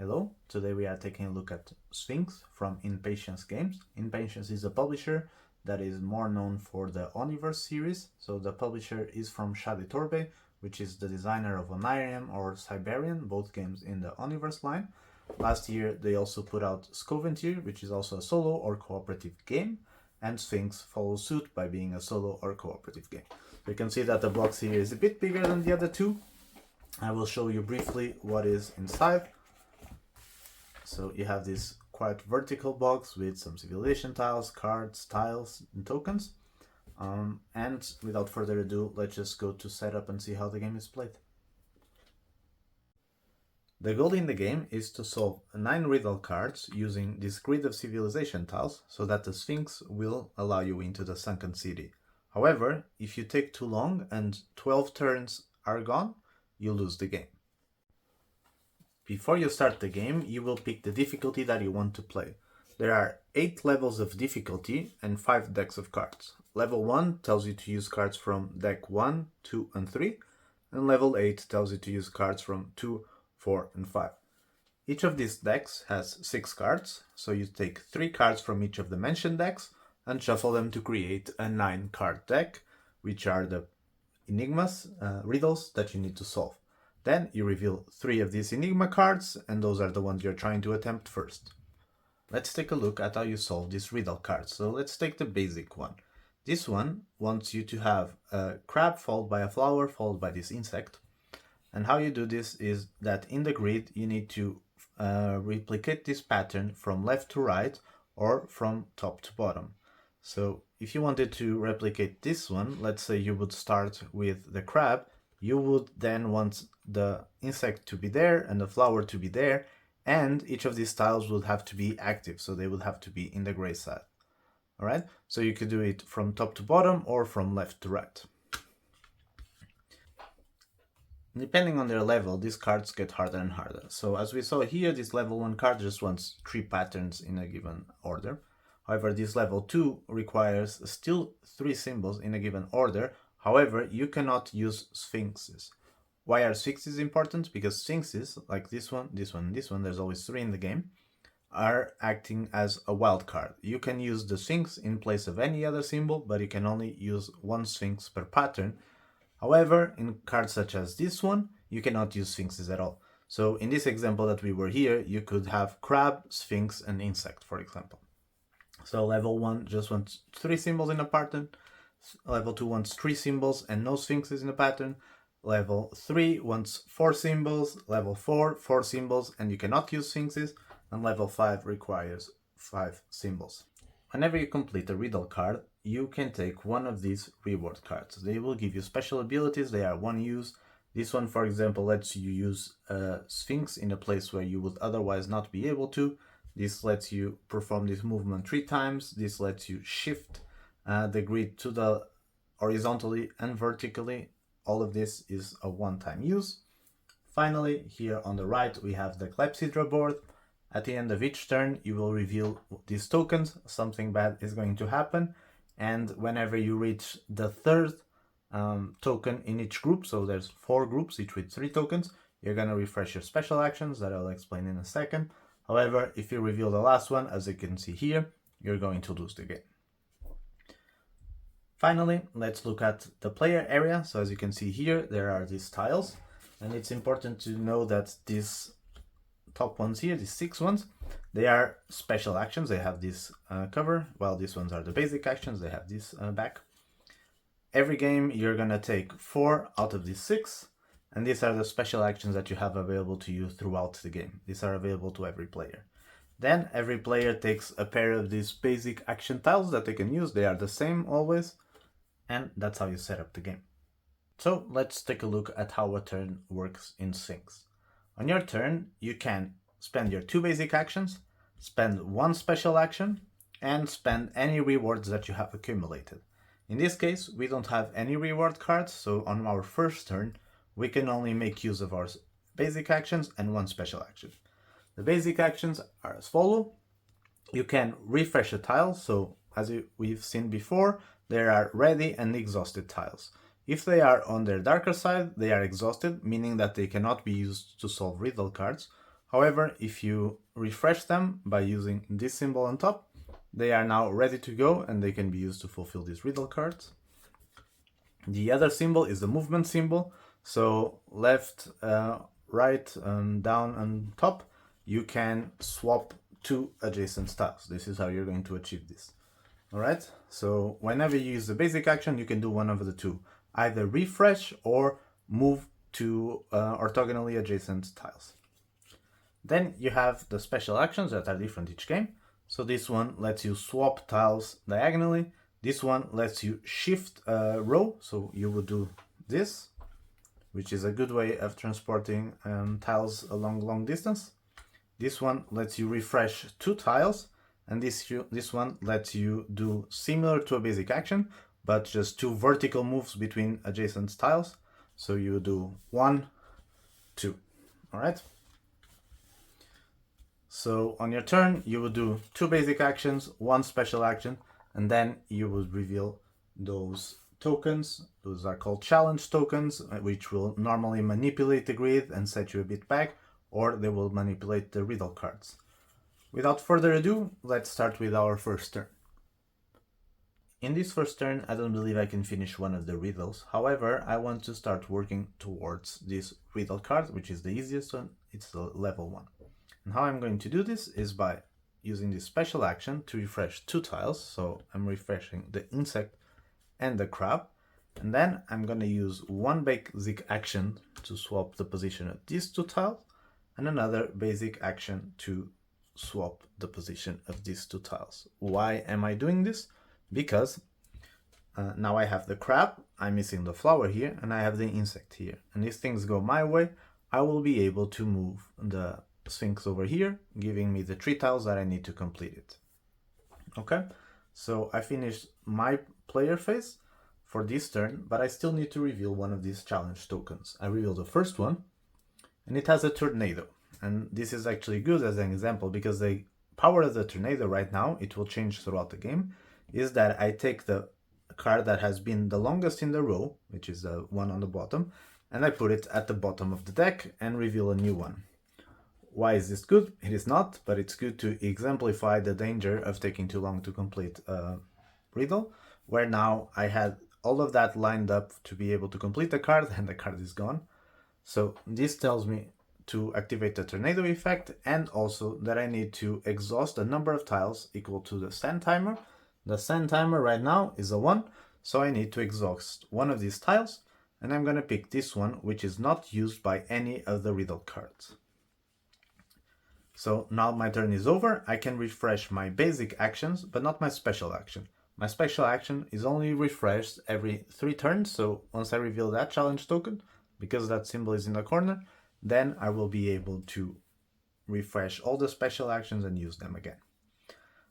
Hello, today we are taking a look at Sfynx from inPatience Games. inPatience is a publisher that is more known for the Oniverse series. So the publisher is from Shadi Torbe, which is the designer of Onirium or Siberian, both games in the Oniverse line. Last year they also put out Scoventir, which is also a solo or cooperative game, and Sfynx follows suit by being a solo or cooperative game. So you can see that the box here is a bit bigger than the other two. I will show you briefly what is inside. So you have this quite vertical box with some civilization tiles, cards, tiles, and tokens. And without further ado, let's just go to setup and see how the game is played. The goal in the game is to solve 9 riddle cards using this grid of civilization tiles so that the Sfynx will allow you into the sunken city. However, if you take too long and 12 turns are gone, you lose the game. Before you start the game, you will pick the difficulty that you want to play. There are 8 levels of difficulty and 5 decks of cards. Level 1 tells you to use cards from deck 1, 2 and 3, and level 8 tells you to use cards from 2, 4 and 5. Each of these decks has 6 cards, so you take 3 cards from each of the mentioned decks and shuffle them to create a 9 card deck, which are the enigmas, riddles that you need to solve. Then you reveal 3 of these Enigma cards, and those are the ones you're trying to attempt first. Let's take a look at how you solve these riddle cards. So let's take the basic one. This one wants you to have a crab followed by a flower followed by this insect. And how you do this is that in the grid you need to replicate this pattern from left to right or from top to bottom. So if you wanted to replicate this one, let's say you would start with the crab, you would then want the insect to be there and the flower to be there, and each of these tiles would have to be active, so they would have to be in the gray side. Alright, so you could do it from top to bottom or from left to right. Depending on their level, these cards get harder and harder. So as we saw here, this level 1 card just wants 3 patterns in a given order. However, this level 2 requires still 3 symbols in a given order. However, you cannot use Sfynxes. Why are Sfynxes important? Because Sfynxes, like this one, this one, this one, there's always 3 in the game, are acting as a wild card. You can use the Sfynx in place of any other symbol, but you can only use 1 Sfynx per pattern. However, in cards such as this one, you cannot use Sfynxes at all. So in this example that we were here, you could have crab, Sfynx, and insect, for example. So level 1 just wants 3 symbols in a pattern. Level 2 wants 3 symbols and no Sfynxes in a pattern. Level 3 wants 4 symbols. Level 4, 4 symbols, and you cannot use Sfynxes. And level 5 requires 5 symbols. Whenever you complete a riddle card, you can take one of these reward cards. They will give you special abilities. They are one use. This one, for example, lets you use a Sfynx in a place where you would otherwise not be able to. This lets you perform this movement 3 times. This lets you shift the grid to the horizontally and vertically. All of this is a one-time use. Finally, here on the right, we have the Clepsydra board. At the end of each turn, you will reveal these tokens. Something bad is going to happen. And whenever you reach the 3rd token in each group, so there's 4 groups, each with 3 tokens, you're going to refresh your special actions that I'll explain in a second. However, if you reveal the last one, as you can see here, you're going to lose the game. Finally, let's look at the player area. So as you can see here, there are these tiles, and it's important to know that these top ones here, these 6 ones, they are special actions. They have this cover, while these ones are the basic actions. They have this back. Every game, you're gonna take 4 out of these 6, and these are the special actions that you have available to you throughout the game. These are available to every player. Then every player takes a pair of these basic action tiles that they can use. They are the same always. And that's how you set up the game. So let's take a look at how a turn works in Sfynx. On your turn, you can spend your 2 basic actions, spend 1 special action, and spend any rewards that you have accumulated. In this case, we don't have any reward cards, so on our first turn, we can only make use of our basic actions and 1 special action. The basic actions are as follows. You can refresh a tile, so as we've seen before, there are ready and exhausted tiles. If they are on their darker side, they are exhausted, meaning that they cannot be used to solve riddle cards. However, if you refresh them by using this symbol on top, they are now ready to go and they can be used to fulfill these riddle cards. The other symbol is the movement symbol. So left, right, down and top, you can swap two adjacent tiles. This is how you're going to achieve this. All right, so whenever you use the basic action, you can do one of the two, either refresh or move to orthogonally adjacent tiles. Then you have the special actions that are different each game. So this one lets you swap tiles diagonally. This one lets you shift a row. So you would do this, which is a good way of transporting tiles along long distance. This one lets you refresh two tiles. And this one lets you do similar to a basic action, but just two vertical moves between adjacent tiles. So you do 1, 2, all right? So on your turn, you would do two basic actions, one special action, and then you would reveal those tokens. Those are called challenge tokens, which will normally manipulate the grid and set you a bit back, or they will manipulate the riddle cards. Without further ado, let's start with our first turn. In this first turn, I don't believe I can finish one of the riddles. However, I want to start working towards this riddle card, which is the easiest one. It's the level 1. And how I'm going to do this is by using this special action to refresh two tiles. So I'm refreshing the insect and the crab. And then I'm going to use one basic action to swap the position of these two tiles and another basic action to swap the position of these two tiles. Why am I doing this? Because now I have the crab, I'm missing the flower here, and I have the insect here. And if things go my way, I will be able to move the Sfynx over here, giving me the 3 tiles that I need to complete it. Okay, so I finished my player phase for this turn, but I still need to reveal one of these challenge tokens. I reveal the first one, and it has a tornado. And this is actually good as an example because the power of the tornado right now, it will change throughout the game, is that I take the card that has been the longest in the row, which is the one on the bottom, and I put it at the bottom of the deck and reveal a new one. Why is this good? It is not, but it's good to exemplify the danger of taking too long to complete a riddle, where now I had all of that lined up to be able to complete the card and the card is gone. So this tells me to activate the tornado effect and also that I need to exhaust a number of tiles equal to the sand timer. The sand timer right now is a 1, so I need to exhaust one of these tiles, and I'm going to pick this one, which is not used by any of the riddle cards. So now my turn is over. I can refresh my basic actions, but not my special action. My special action is only refreshed every 3 turns, so once I reveal that challenge token, because that symbol is in the corner, then I will be able to refresh all the special actions and use them again.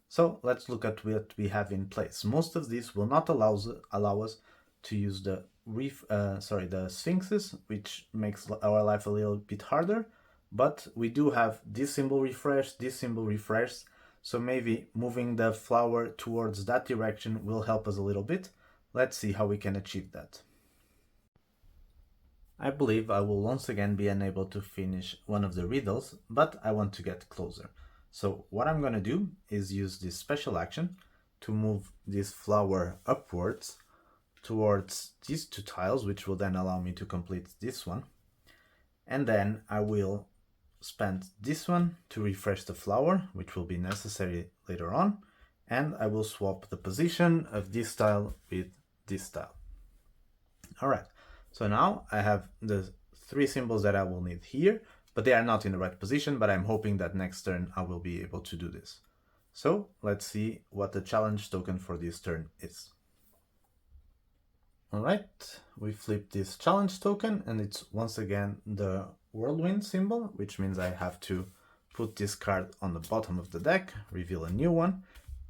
So let's look at what we have in place. Most of these will not allow us to use the Sfynxes, which makes our life a little bit harder. But we do have this symbol refresh, this symbol refresh. So maybe moving the flower towards that direction will help us a little bit. Let's see how we can achieve that. I believe I will once again be unable to finish one of the riddles, but I want to get closer. So what I'm going to do is use this special action to move this flower upwards towards these 2 tiles, which will then allow me to complete this one. And then I will spend this one to refresh the flower, which will be necessary later on. And I will swap the position of this tile with this tile. All right, so now I have the 3 symbols that I will need here, but they are not in the right position, but I'm hoping that next turn I will be able to do this. So let's see what the challenge token for this turn is. All right, we flip this challenge token and it's once again the whirlwind symbol, which means I have to put this card on the bottom of the deck, reveal a new one.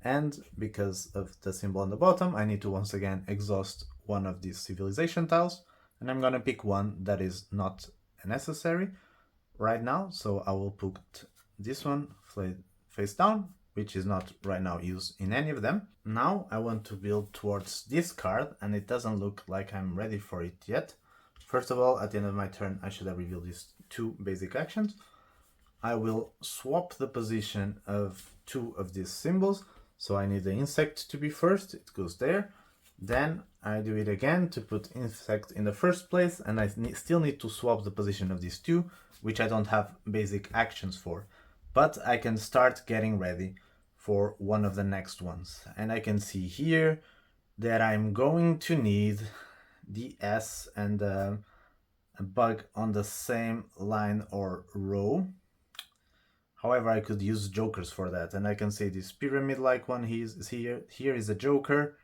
And because of the symbol on the bottom, I need to once again exhaust one of these civilization tiles. And I'm going to pick one that is not necessary right now. So I will put this one face down, which is not right now used in any of them. Now I want to build towards this card, and it doesn't look like I'm ready for it yet. First of all, at the end of my turn, I should have revealed these 2 basic actions. I will swap the position of two of these symbols. So I need the insect to be first, it goes there. Then I do it again to put insect in the first place, and I still need to swap the position of these two, which I don't have basic actions for. But I can start getting ready for one of the next ones. And I can see here that I'm going to need the S and a bug on the same line or row. However, I could use jokers for that, and I can say this pyramid-like one is here. Here is a joker.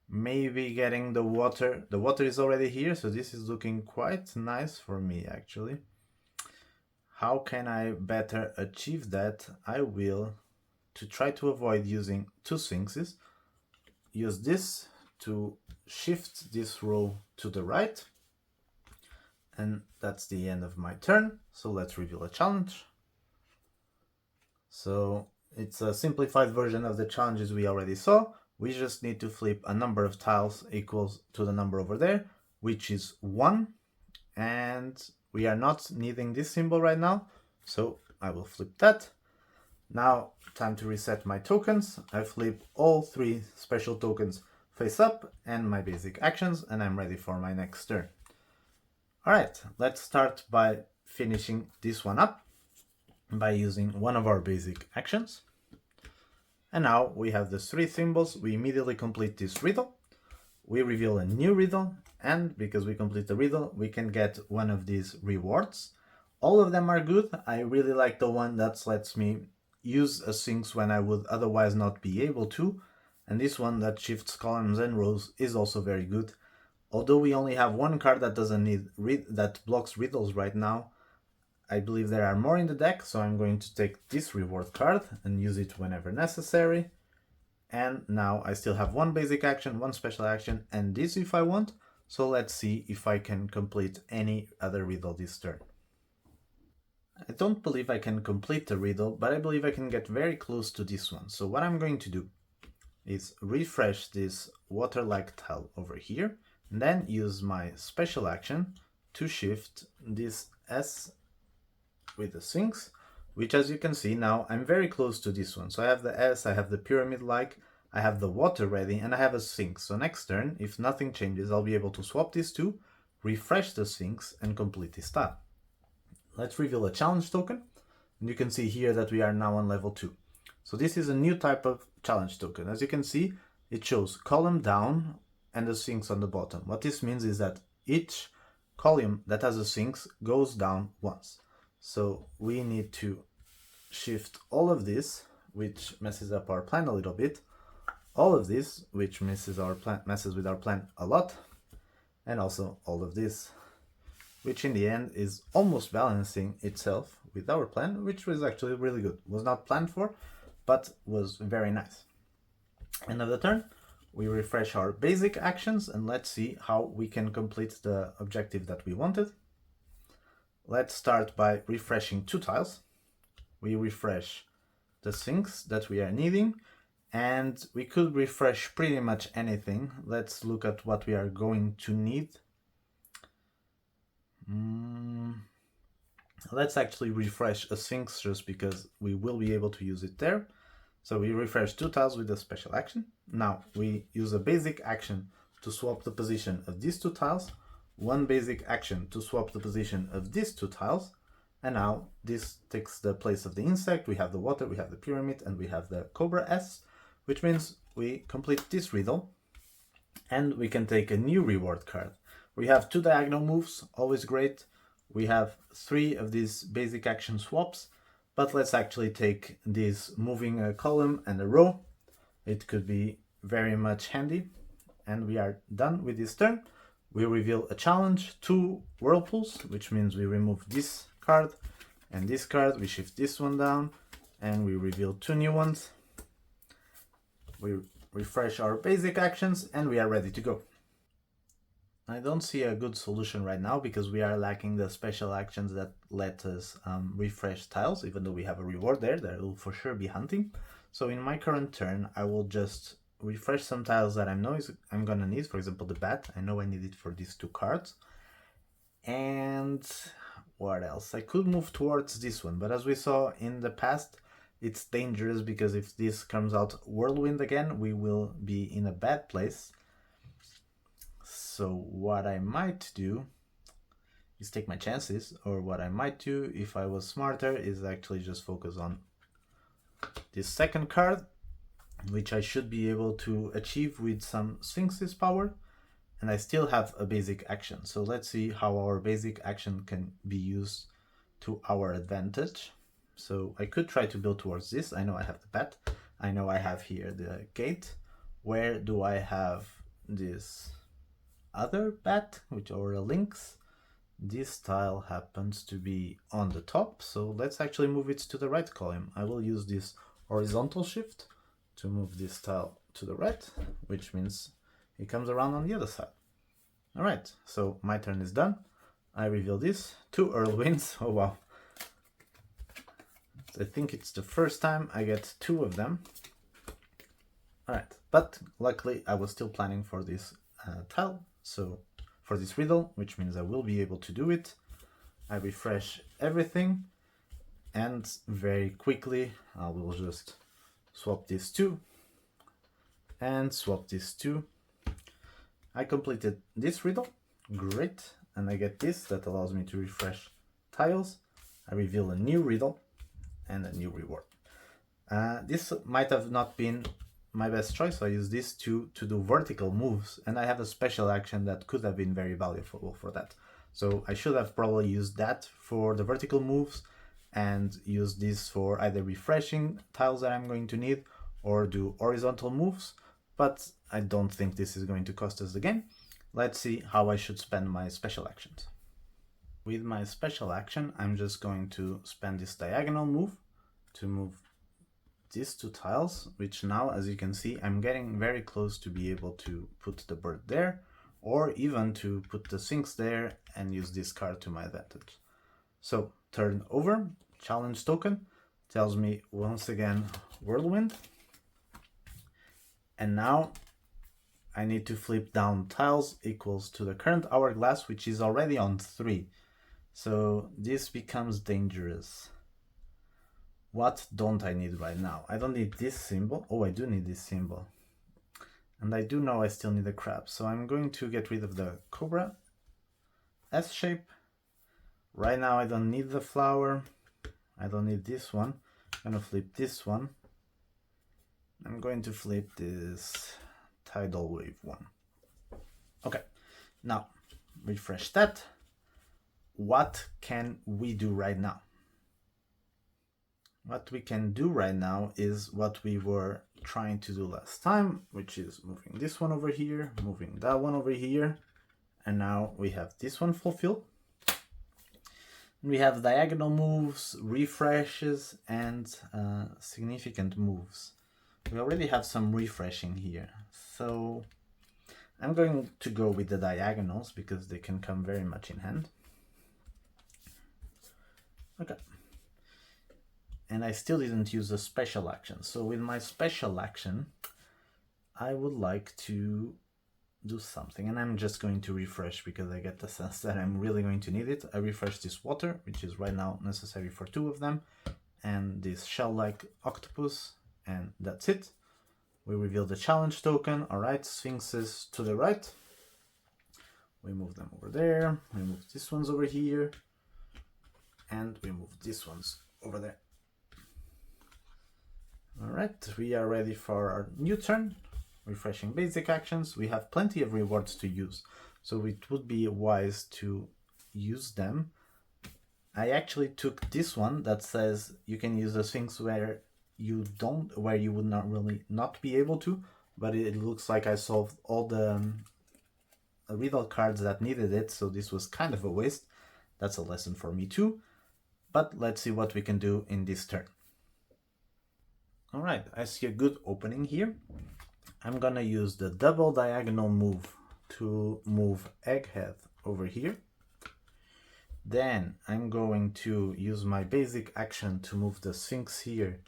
Maybe getting the water. The water is already here, so this is looking quite nice for me, actually. How can I better achieve that? I will, to try to avoid using two Sfynxes, use this to shift this row to the right. And that's the end of my turn. So let's reveal a challenge. So it's a simplified version of the challenges we already saw. We just need to flip a number of tiles equals to the number over there, which is 1. And we are not needing this symbol right now, so I will flip that. Now, time to reset my tokens. I flip all 3 special tokens face up and my basic actions, and I'm ready for my next turn. Alright, let's start by finishing this one up by using one of our basic actions. And now we have the 3 symbols. We immediately complete this riddle. We reveal a new riddle, and because we complete the riddle, we can get one of these rewards. All of them are good. I really like the one that lets me use a Sfynx when I would otherwise not be able to, and this one that shifts columns and rows is also very good. Although we only have one card that doesn't need that blocks riddles right now, I believe there are more in the deck, so I'm going to take this reward card and use it whenever necessary. And now I still have one basic action, one special action, and this if I want. So let's see if I can complete any other riddle this turn. I don't believe I can complete the riddle, but I believe I can get very close to this one. So what I'm going to do is refresh this water-like tile over here, and then use my special action to shift this S with the Sfynx, which, as you can see now, I'm very close to this one. So I have the S, I have the pyramid-like, I have the water ready, and I have a Sfynx. So next turn, if nothing changes, I'll be able to swap these two, refresh the Sfynx, and complete this tile. Let's reveal a challenge token, and you can see here that we are now on level 2. So this is a new type of challenge token. As you can see, it shows column down and a Sfynx on the bottom. What this means is that each column that has a Sfynx goes down once. So we need to shift all of this, which messes up our plan a little bit, all of this, which messes with our plan a lot, and also all of this, which in the end is almost balancing itself with our plan, which was actually really good. Was not planned for, but was very nice. End of the turn, we refresh our basic actions, and let's see how we can complete the objective that we wanted. Let's start by refreshing 2 tiles. We refresh the Sfynx that we are needing, and we could refresh pretty much anything. Let's look at what we are going to need. Let's actually refresh a Sfynx just because we will be able to use it there. So we refresh 2 tiles with a special action. Now we use a basic action to swap the position of these 2 tiles, one basic action to swap the position of these 2 tiles, and now this takes the place of the insect. We have the water, we have the pyramid, and we have the Cobra S, which means we complete this riddle, and we can take a new reward card. We have 2 diagonal moves, always great. We have 3 of these basic action swaps, but let's actually take this moving a column and a row. It could be very much handy, and we are done with this turn. We reveal a challenge, 2 whirlpools, which means we remove this card and this card. We shift this one down, and we reveal 2 new ones. We refresh our basic actions, and we are ready to go. I don't see a good solution right now because we are lacking the special actions that let us refresh tiles, even though we have a reward there that will for sure be hunting. So in my current turn, I will just refresh some tiles that I know I'm gonna need. For example, the bat. I know I need it for these 2 cards. And what else? I could move towards this one, but as we saw in the past, it's dangerous because if this comes out whirlwind again, we will be in a bad place. So what I might do is take my chances, or what I might do if I was smarter is actually just focus on this second card, which I should be able to achieve with some Sfynx's power, and I still have a basic action. So let's see how our basic action can be used to our advantage. So I could try to build towards this. I know I have the bat. I know I have here the gate. Where do I have this other bat, which are links? This tile happens to be on the top, so let's actually move it to the right column. I will use this horizontal shift to move this tile to the right, which means it comes around on the other side. All right, so my turn is done. I reveal this, 2 whirlwinds. Oh wow. I think it's the first time I get 2 of them. All right, but luckily I was still planning for this tile, so for this riddle, which means I will be able to do it. I refresh everything, and very quickly I will just swap these 2 and swap these 2. I completed this riddle, great, and I get this that allows me to refresh tiles. I reveal a new riddle and a new reward. This might have not been my best choice. I use this to do vertical moves, and I have a special action that could have been very valuable for that. So I should have probably used that for the vertical moves and use this for either refreshing tiles that I'm going to need or do horizontal moves, but I don't think this is going to cost us the game. Let's see how I should spend my special actions. With my special action, I'm just going to spend this diagonal move to move these 2 tiles, which now, as you can see, I'm getting very close to be able to put the bird there, or even to put the Sfynx there and use this card to my advantage. So turn over, challenge token, tells me once again whirlwind, and now I need to flip down tiles equals to the current hourglass, which is already on 3. So this becomes dangerous. What don't I need right now? I don't need this symbol. Oh, I do need this symbol. And I do know I still need a crab. So I'm going to get rid of the cobra S shape. Right now I don't need the flower. I don't need this one. I'm going to flip this one. I'm going to flip this tidal wave one. Okay, now refresh that. What can we do right now? What we can do right now is what we were trying to do last time, which is moving this one over here, moving that one over here, and now we have this one fulfilled. We have diagonal moves, refreshes, and significant moves. We already have some refreshing here, so I'm going to go with the diagonals because they can come very much in hand. Okay. And I still didn't use a special action. So with my special action, I would like to do something. And I'm just going to refresh because I get the sense that I'm really going to need it. I refresh this water, which is right now necessary for 2 of them. And this shell-like octopus. And that's it. We reveal the challenge token. All right, Sfynxes to the right. We move them over there. We move these ones over here. And we move these ones over there. All right, we are ready for our new turn. Refreshing basic actions. We have plenty of rewards to use, so it would be wise to use them. I actually took this one that says you can use the Sfynx where you would not really not be able to, but it looks like I solved all the riddle cards that needed it, so this was kind of a waste. That's a lesson for me too. But let's see what we can do in this turn. All right, I see a good opening here. I'm gonna use the double diagonal move to move Egghead over here. Then I'm going to use my basic action to move the Sfynx here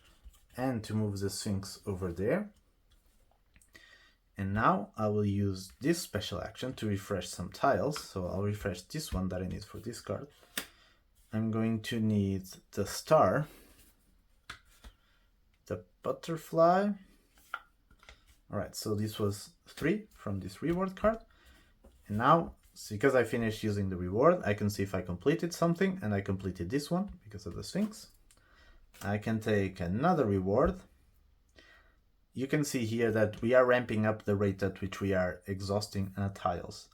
and to move the Sfynx over there. And now I will use this special action to refresh some tiles. So I'll refresh this one that I need for this card. I'm going to need the star, the butterfly. All right, so this was 3 from this reward card. And now, because I finished using the reward, I can see if I completed something, and I completed this one because of the Sfynx. I can take another reward. You can see here that we are ramping up the rate at which we are exhausting tiles.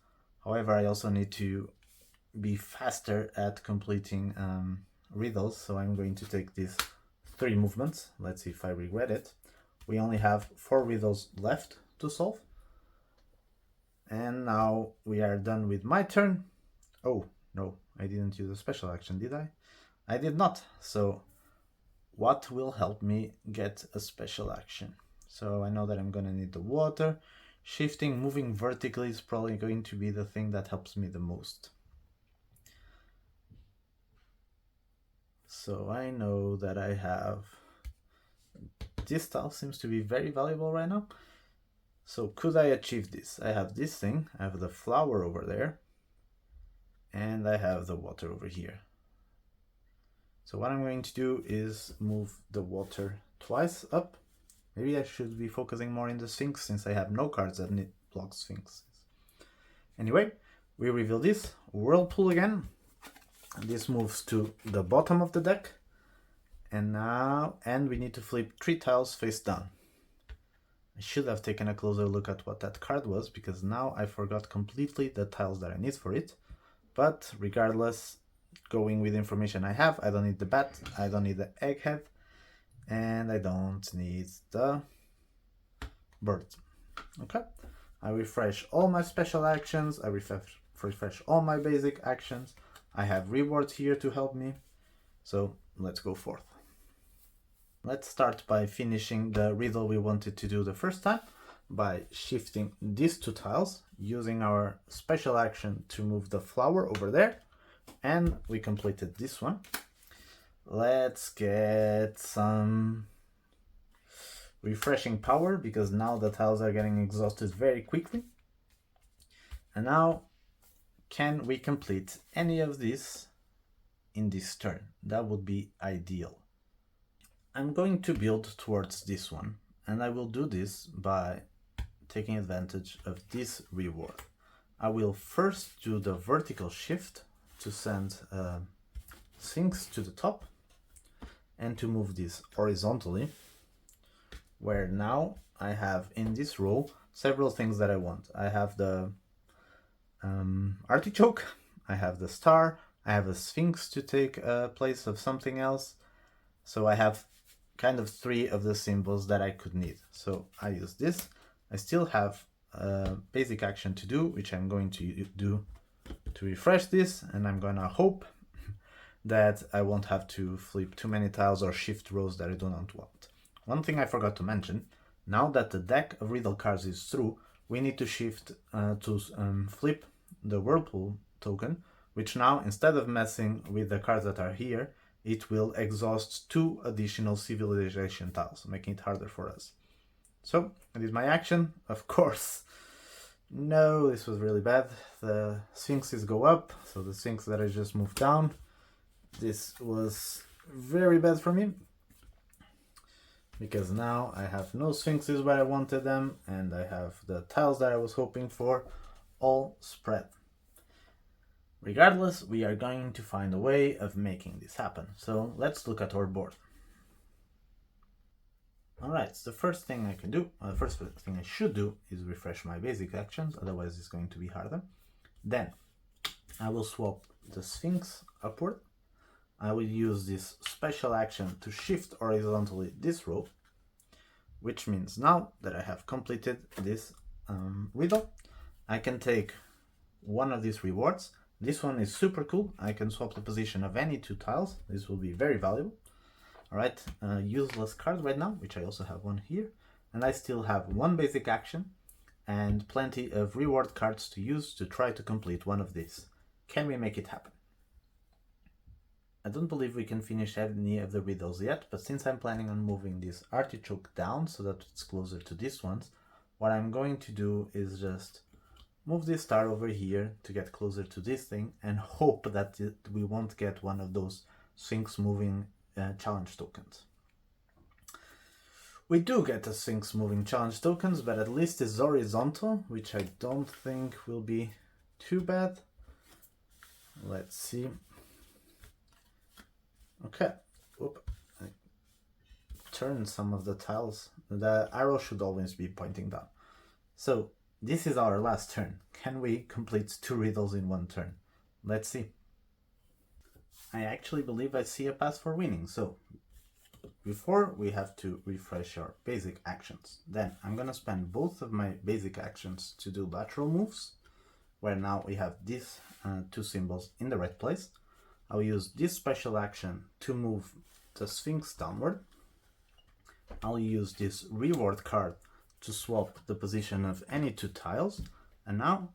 However, I also need to be faster at completing riddles, so I'm going to take these 3 movements. Let's see if I regret it. We only have 4 riddles left to solve. And now we are done with my turn. Oh, no, I didn't use a special action, did I? I did not. So what will help me get a special action? So I know that I'm gonna need the water. Shifting, moving vertically is probably going to be the thing that helps me the most. So I know that I have, this tile seems to be very valuable right now. So could I achieve this? I have this thing, I have the flower over there, and I have the water over here. So what I'm going to do is move the water twice up. Maybe I should be focusing more in the Sfynx since I have no cards that need block Sfynx. Anyway, we reveal this, Whirlpool again. This moves to the bottom of the deck. And we need to flip 3 tiles face down. I should have taken a closer look at what that card was, because now I forgot completely the tiles that I need for it. But regardless, going with the information I have, I don't need the bat, I don't need the egghead, and I don't need the bird. Okay, I refresh all my special actions, I refresh all my basic actions. I have rewards here to help me, so let's go forth. Let's start by finishing the riddle we wanted to do the first time by shifting these 2 tiles, using our special action to move the flower over there, and we completed this one. Let's get some refreshing power, because now the tiles are getting exhausted very quickly. And now, can we complete any of this in this turn? That would be ideal. I'm going to build towards this one, and I will do this by taking advantage of this reward. I will first do the vertical shift to send Sfynx to the top, and to move this horizontally, where now I have in this row several things that I want. I have the artichoke, I have the star, I have a Sfynx to take place of something else. So I have kind of 3 of the symbols that I could need. So I use this. I still have a basic action to do, which I'm going to do to refresh this, and I'm gonna hope that I won't have to flip too many tiles or shift rows that I do not want. One thing I forgot to mention, now that the deck of riddle cards is through, we need to shift to flip the Whirlpool token, which now, instead of messing with the cards that are here, it will exhaust 2 additional civilization tiles, making it harder for us. So, that is my action. Of course, no, this was really bad. The Sfynxes go up, so the Sfynx that I just moved down. This was very bad for me, because now I have no Sfynxes where I wanted them, and I have the tiles that I was hoping for all spread. Regardless, we are going to find a way of making this happen. So let's look at our board. Alright, so the first thing I can do, the first thing I should do is refresh my basic actions, otherwise it's going to be harder. Then I will swap the Sfynx upward. I will use this special action to shift horizontally this row, which means now that I have completed this riddle, I can take one of these rewards. This one is super cool. I can swap the position of any 2 tiles. This will be very valuable. Alright, useless card right now, which I also have one here. And I still have 1 basic action and plenty of reward cards to use to try to complete one of these. Can we make it happen? I don't believe we can finish any of the riddles yet, but since I'm planning on moving this artichoke down so that it's closer to this ones, what I'm going to do is just move this star over here to get closer to this thing and hope that we won't get one of those Sfynx moving challenge tokens. We do get a Sfynx moving challenge tokens, but at least it's horizontal, which I don't think will be too bad. Let's see. Okay. Oop. I turned some of the tiles. The arrow should always be pointing down. So this is our last turn. Can we complete 2 riddles in 1 turn? Let's see. I actually believe I see a path for winning. So before, we have to refresh our basic actions. Then I'm gonna spend both of my basic actions to do lateral moves, where now we have these 2 symbols in the right place. I'll use this special action to move the Sfynx downward. I'll use this reward card to swap the position of any 2 tiles. And now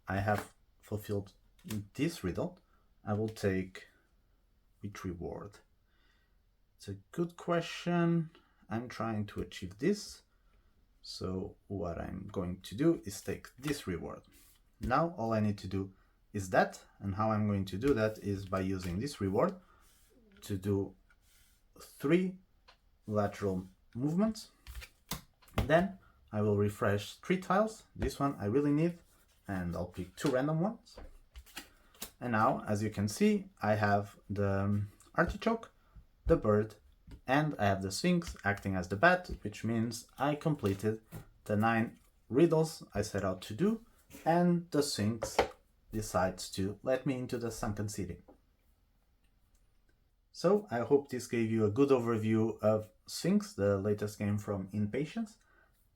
I have fulfilled this riddle. I will take which reward? It's a good question. I'm trying to achieve this. So what I'm going to do is take this reward. Now all I need to do is that, and how I'm going to do that is by using this reward to do 3 lateral movements. Then I will refresh 3 tiles. This one I really need, and I'll pick 2 random ones. And now, as you can see, I have the artichoke, the bird, and I have the Sfynx acting as the bat, which means I completed the 9 riddles I set out to do, and the Sfynx decides to let me into the sunken city. So I hope this gave you a good overview of Sfynx, the latest game from inPatience.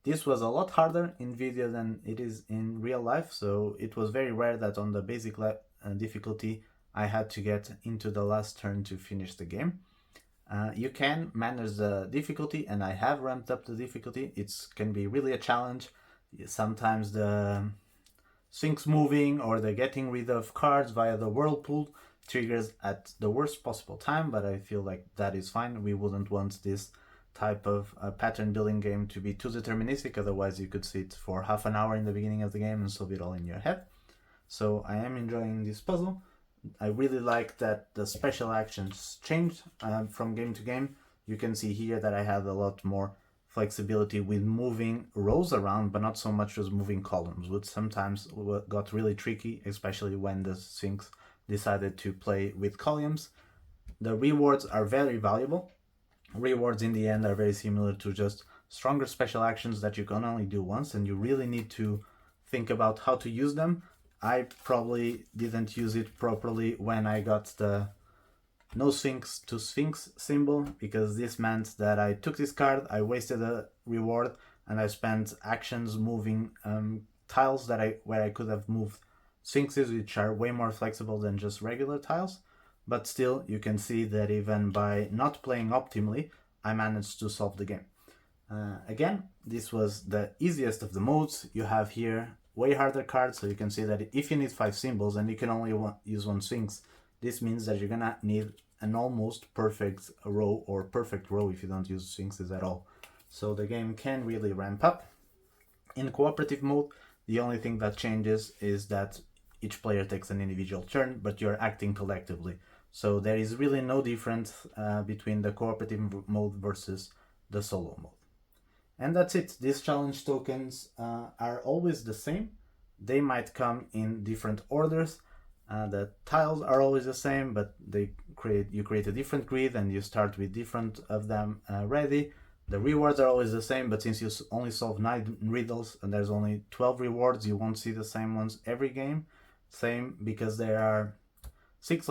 This was a lot harder in video than it is in real life, so it was very rare that on the basic difficulty I had to get into the last turn to finish the game. You can manage the difficulty, and I have ramped up the difficulty. It can be really a challenge. Sometimes the Sfynx moving or the getting rid of cards via the whirlpool triggers at the worst possible time, but I feel like that is fine. We wouldn't want this type of pattern building game to be too deterministic, otherwise you could sit for half an hour in the beginning of the game and solve it all in your head. So I am enjoying this puzzle. I really like that the special actions changed from game to game. You can see here that I had a lot more flexibility with moving rows around, but not so much as moving columns, which sometimes got really tricky, especially when the Sfynx decided to play with columns. The rewards are very valuable. Rewards in the end are very similar to just stronger special actions that you can only do once, and you really need to think about how to use them. I probably didn't use it properly when I got the no Sfynx to Sfynx symbol, because this meant that I took this card, I wasted a reward, and I spent actions moving tiles where I could have moved Sfynxes, which are way more flexible than just regular tiles. But still, you can see that even by not playing optimally, I managed to solve the game. Again, this was the easiest of the modes. You have here way harder cards, so you can see that if you need 5 symbols and you can only use 1 Sfynx, this means that you're gonna need an almost perfect row, or perfect row if you don't use Sfynxes at all. So the game can really ramp up. In cooperative mode, the only thing that changes is that each player takes an individual turn, but you're acting collectively. So there is really no difference between the cooperative mode versus the solo mode. And that's it. These challenge tokens are always the same. They might come in different orders. The tiles are always the same, but you create a different grid and you start with different of them ready. The rewards are always the same, but since you only solve 9 riddles and there's only 12 rewards, you won't see the same ones every game. Same because there are 6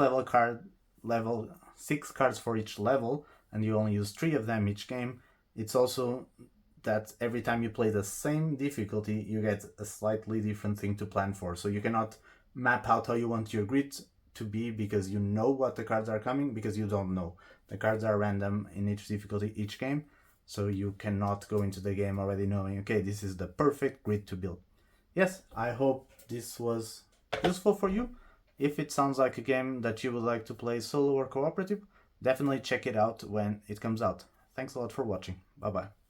cards for each level, and you only use 3 of them each game. It's also that every time you play the same difficulty, you get a slightly different thing to plan for. So you cannot map out how you want your grid to be because you know what the cards are coming, because you don't know. The cards are random in each difficulty each game, so you cannot go into the game already knowing, okay, this is the perfect grid to build. Yes, I hope this was useful for you. If it sounds like a game that you would like to play solo or cooperative, definitely check it out when it comes out. Thanks a lot for watching. Bye bye.